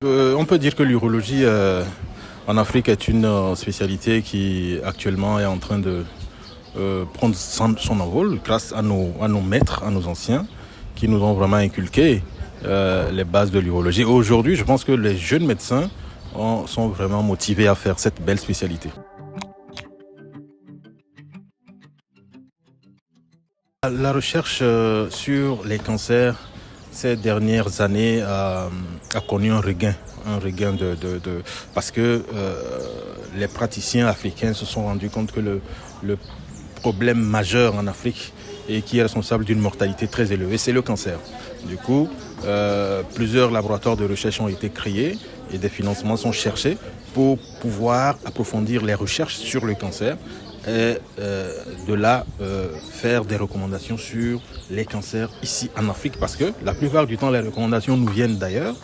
On peut dire que l'urologie en Afrique est une spécialité qui actuellement est en train de prendre son envol grâce à nos maîtres, à nos anciens qui nous ont vraiment inculqué les bases de l'urologie. Aujourd'hui, je pense que les jeunes médecins sont vraiment motivés à faire cette belle spécialité. La recherche sur les cancers ces dernières années a connu un regain parce que les praticiens africains se sont rendus compte que le problème majeur en Afrique et qui est responsable d'une mortalité très élevée, c'est le cancer. Du coup, plusieurs laboratoires de recherche ont été créés et des financements sont cherchés pour pouvoir approfondir les recherches sur le cancer et de là faire des recommandations sur les cancers ici en Afrique, parce que la plupart du temps les recommandations nous viennent d'ailleurs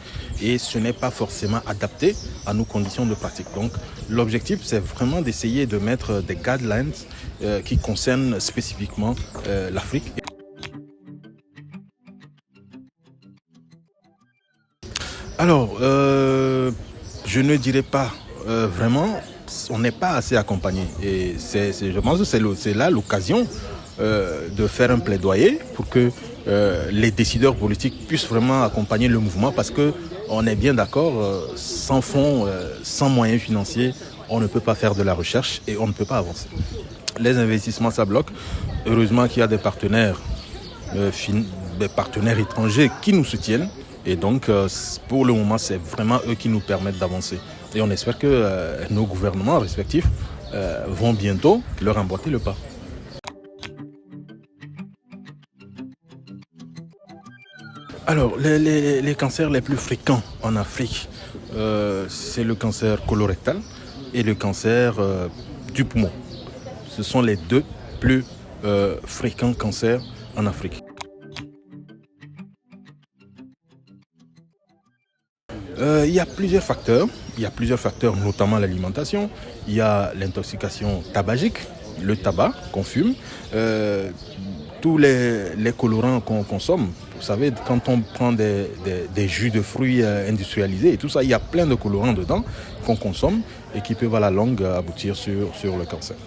et ce n'est pas forcément adapté à nos conditions de pratique. Donc l'objectif, c'est vraiment d'essayer de mettre des guidelines qui concernent spécifiquement l'Afrique. Alors, je ne dirais pas vraiment, on n'est pas assez accompagné. Et je pense que c'est là l'occasion de faire un plaidoyer pour que les décideurs politiques puissent vraiment accompagner le mouvement, parce qu'on est bien d'accord, sans fonds, sans moyens financiers, on ne peut pas faire de la recherche et on ne peut pas avancer. Les investissements, ça bloque. Heureusement qu'il y a des partenaires étrangers qui nous soutiennent. Et donc, pour le moment, c'est vraiment eux qui nous permettent d'avancer. Et on espère que nos gouvernements respectifs vont bientôt leur emboîter le pas. Alors, les cancers les plus fréquents en Afrique, c'est le cancer colorectal et le cancer du poumon. Ce sont les deux plus fréquents cancers en Afrique. Il y a plusieurs facteurs. Il y a plusieurs facteurs, notamment l'alimentation. Il y a l'intoxication tabagique, le tabac qu'on fume, tous les colorants qu'on consomme. Vous savez, quand on prend des jus de fruits industrialisés et tout ça, il y a plein de colorants dedans qu'on consomme et qui peuvent à la longue aboutir sur le cancer.